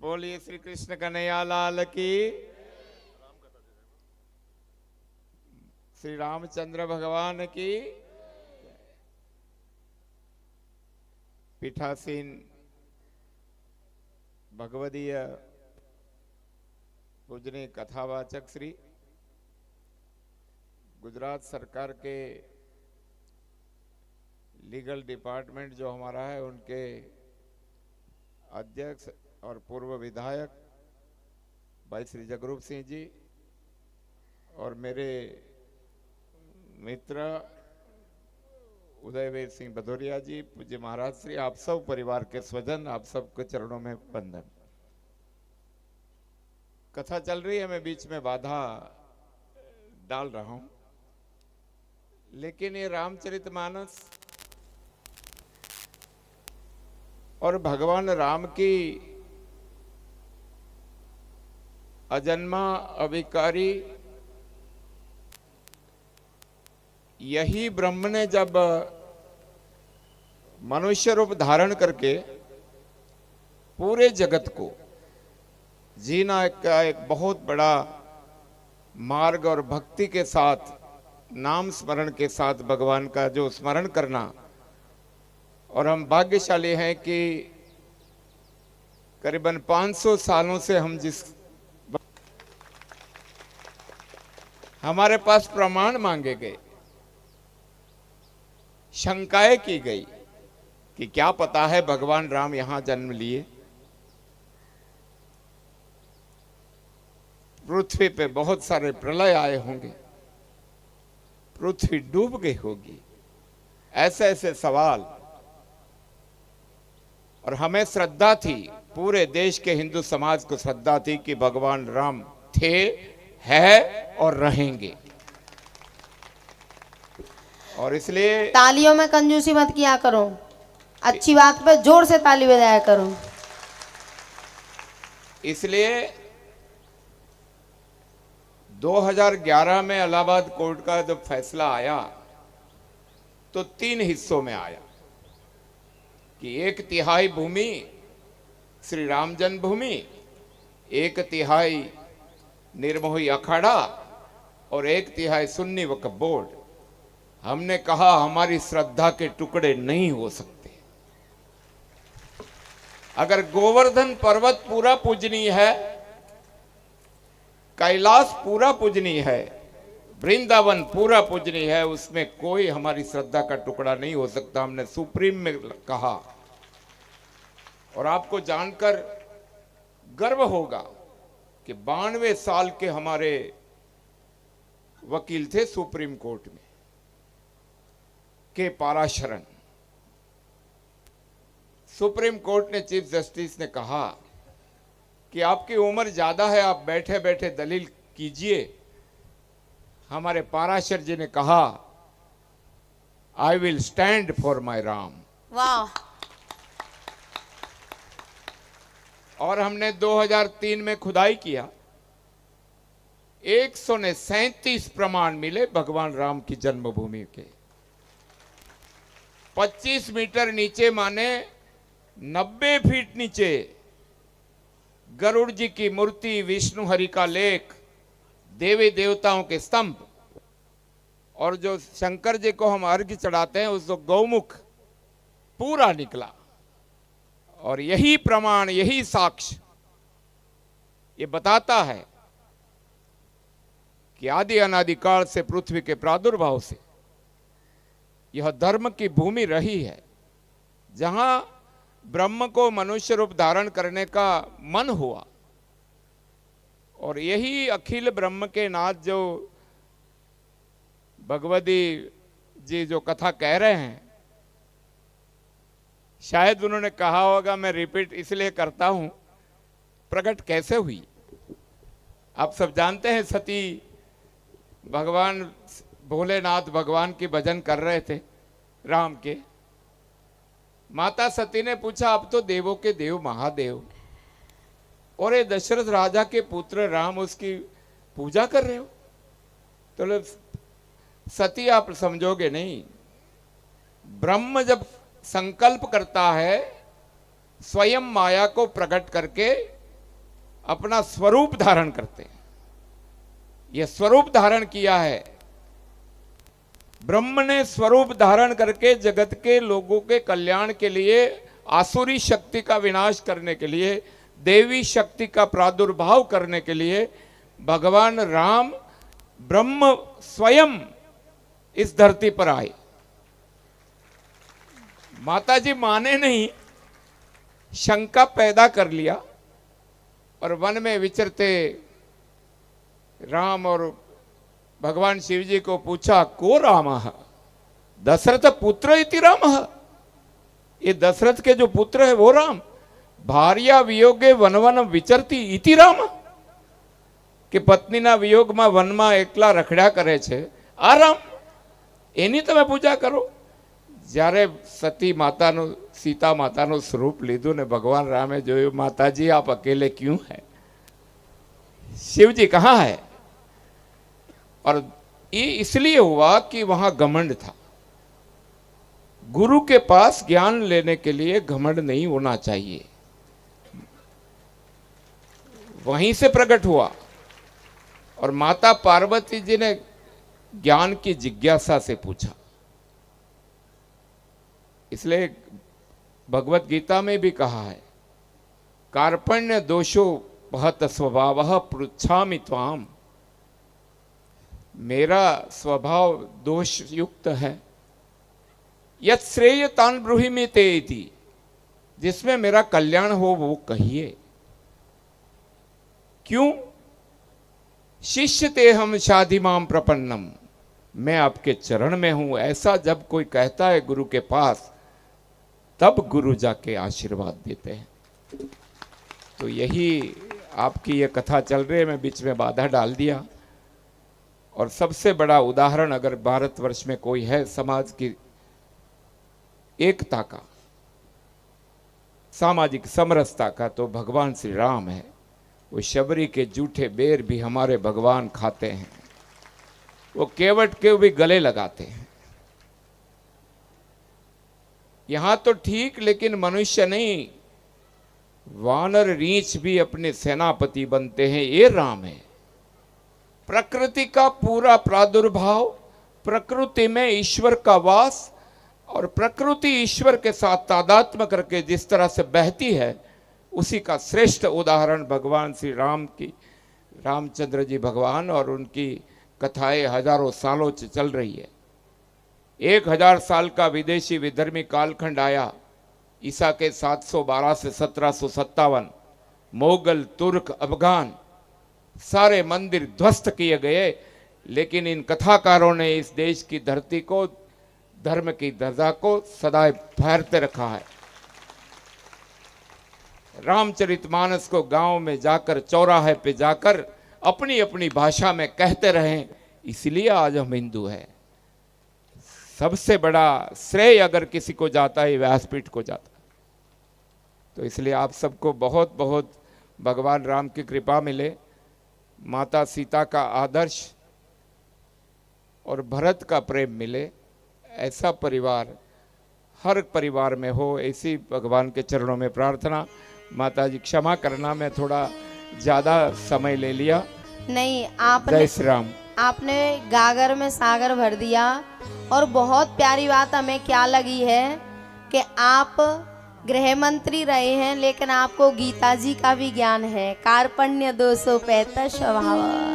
बोलिए श्री कृष्ण कन्हैया लाल की। श्री रामचंद्र भगवान की। पीठासीन भगवदीय पूजनीय कथावाचक श्री गुजरात सरकार के लीगल डिपार्टमेंट जो हमारा है उनके अध्यक्ष और पूर्व विधायक भाई श्री जगरूप सिंह जी और मेरे मित्र उदयवीर सिंह भदौरिया जी, पूज्य महाराज श्री, आप सब परिवार के स्वजन, आप सबके चरणों में वंदन। कथा चल रही है, मैं बीच में बाधा डाल रहा हूं, लेकिन ये रामचरितमानस और भगवान राम की अजन्मा अविकारी यही ब्रह्म ने जब मनुष्य रूप धारण करके पूरे जगत को जीना का एक बहुत बड़ा मार्ग और भक्ति के साथ, नाम स्मरण के साथ भगवान का जो स्मरण करना, और हम भाग्यशाली हैं कि करीबन 500 सालों से हम हमारे पास प्रमाण मांगे गए, शंकाएं की गई कि क्या पता है भगवान राम यहां जन्म लिए, पृथ्वी पे बहुत सारे प्रलय आए होंगे, पृथ्वी डूब गई होगी, ऐसे ऐसे सवाल। और हमें श्रद्धा थी, पूरे देश के हिंदू समाज को श्रद्धा थी कि भगवान राम थे, है और रहेंगे। और इसलिए तालियों में कंजूसी मत किया करो, अच्छी बात पे जोर से ताली बजाया करो। इसलिए 2011 में इलाहाबाद कोर्ट का जब फैसला आया तो 3 हिस्सों में आया कि 1/3 भूमि श्री राम जन्मभूमि, 1/3 निर्मोही अखाड़ा और 1/3 सुन्नी वक्फ बोर्ड। हमने कहा हमारी श्रद्धा के टुकड़े नहीं हो सकते। अगर गोवर्धन पर्वत पूरा पूजनीय है, कैलाश पूरा पूजनीय है, वृंदावन पूरा पूजनीय है, उसमें कोई हमारी श्रद्धा का टुकड़ा नहीं हो सकता, हमने सुप्रीम में कहा। और आपको जानकर गर्व होगा कि 92 साल के हमारे वकील थे सुप्रीम कोर्ट में, के पाराशरण। सुप्रीम कोर्ट ने, चीफ जस्टिस ने कहा कि आपकी उम्र ज्यादा है, आप बैठे बैठे दलील कीजिए। हमारे पाराशर जी ने कहा I will stand for my Ram. वाह। और हमने 2003 में खुदाई किया, 137 प्रमाण मिले भगवान राम की जन्मभूमि के। 25 मीटर नीचे माने 90 फीट नीचे गरुड़ जी की मूर्ति, विष्णु हरि का लेख, देवी देवताओं के स्तंभ, और जो शंकर जी को हम अर्घ्य चढ़ाते हैं उस गौमुख पूरा निकला। और यही प्रमाण, यही साक्ष्य ये बताता है कि आदि अनादिकाल से पृथ्वी के प्रादुर्भाव से यह धर्म की भूमि रही है, जहां ब्रह्म को मनुष्य रूप धारण करने का मन हुआ। और यही अखिल ब्रह्म के नाथ जो भगवदी जी जो कथा कह रहे हैं, शायद उन्होंने कहा होगा, मैं रिपीट इसलिए करता हूं, प्रकट कैसे हुई। आप सब जानते हैं, सती भगवान भोलेनाथ भगवान की भजन कर रहे थे राम के। माता सती ने पूछा, अब तो देवों के देव महादेव और ये दशरथ राजा के पुत्र राम उसकी पूजा कर रहे हो, तो सती आप समझोगे नहीं। ब्रह्म जब संकल्प करता है स्वयं माया को प्रकट करके अपना स्वरूप धारण करते हैं। यह स्वरूप धारण किया है ब्रह्म ने, स्वरूप धारण करके जगत के लोगों के कल्याण के लिए, आसुरी शक्ति का विनाश करने के लिए, देवी शक्ति का प्रादुर्भाव करने के लिए भगवान राम ब्रह्म स्वयं इस धरती पर आए। माता जी माने नहीं, शंका पैदा कर लिया और वन में विचरते राम और भगवान शिव जी को पूछा, को रामः दशरथ पुत्र इति रामः, ये दशरथ के जो पुत्र है वो राम, भार्या वियोगे वन वन विचरती इति राम, કે પત્નીના વિયોગમાં વનમાં એકલા રખડ્યા કરે છે આ રામ, એની તમે પૂજા કરો। જ્યારે સતી માતાનું, सीता માતાનું સ્વરૂપ લીધું ને ભગવાન રામે જોયું, માતાજી आप अकेले क्यों है, शिव जी कहाँ है। और ये इसलिए हुआ कि वहां घमंड था। गुरु के पास ज्ञान लेने के लिए घमंड नहीं होना चाहिए, वहीं से प्रकट हुआ। और माता पार्वती जी ने ज्ञान की जिज्ञासा से पूछा, इसलिए भगवत गीता में भी कहा है, कार्पण्य दोषो बहत स्वभाव पृच्छामि त्वाम, मेरा स्वभाव दोष युक्त है, यत् श्रेय तान ब्रूहि में ते इति, जिसमें मेरा कल्याण हो वो कहिए। क्यों? शिष्य ते हम शाधि माम प्रपन्नम, मैं आपके चरण में हूं, ऐसा जब कोई कहता है गुरु के पास, तब गुरु जाके आशीर्वाद देते हैं। तो यही आपकी ये कथा चल रही है, मैं बीच में बाधा डाल दिया। और सबसे बड़ा उदाहरण अगर भारतवर्ष में कोई है समाज की एकता का, सामाजिक समरसता का, तो भगवान श्री राम है। वो शबरी के जूठे बेर भी हमारे भगवान खाते हैं, वो केवट के भी गले लगाते हैं। यहां तो ठीक, लेकिन मनुष्य नहीं, वानर रीछ भी अपने सेनापति बनते हैं, ये राम है। प्रकृति का पूरा प्रादुर्भाव, प्रकृति में ईश्वर का वास, और प्रकृति ईश्वर के साथ तादात्म्य करके जिस तरह से बहती है, उसी का श्रेष्ठ उदाहरण भगवान श्री राम की, रामचंद्र जी भगवान, और उनकी कथाएं हजारों सालों से चल रही है। 1000 साल का विदेशी विधर्मी कालखंड आया, ईसा के 712 से 1757, मोगल, तुर्क, अफगान, सारे मंदिर ध्वस्त किए गए, लेकिन इन कथाकारों ने इस देश की धरती को, धर्म की ध्वजा को सदा फहराते रखा है। रामचरितमानस को गांव में जाकर, चौराहे पे जाकर अपनी अपनी भाषा में कहते रहे, इसलिए आज हम हिंदू हैं। सबसे बड़ा श्रेय अगर किसी को जाता है, व्यासपीठ को जाता है। तो इसलिए आप सबको बहुत बहुत भगवान राम की कृपा मिले, माता सीता का आदर्श और भरत का प्रेम मिले, ऐसा परिवार हर परिवार में हो, ऐसी भगवान के चरणों में प्रार्थना। माता जी क्षमा करना, मैं थोड़ा ज़्यादा समय ले लिया। नहीं, आपने, जय श्री राम। आपने गागर में सागर भर दिया। और बहुत प्यारी बात हमें क्या लगी है कि आप गृह मंत्री रहे हैं, लेकिन आपको गीता जी का भी ज्ञान है। कार्पण्य 235 स्वभाव।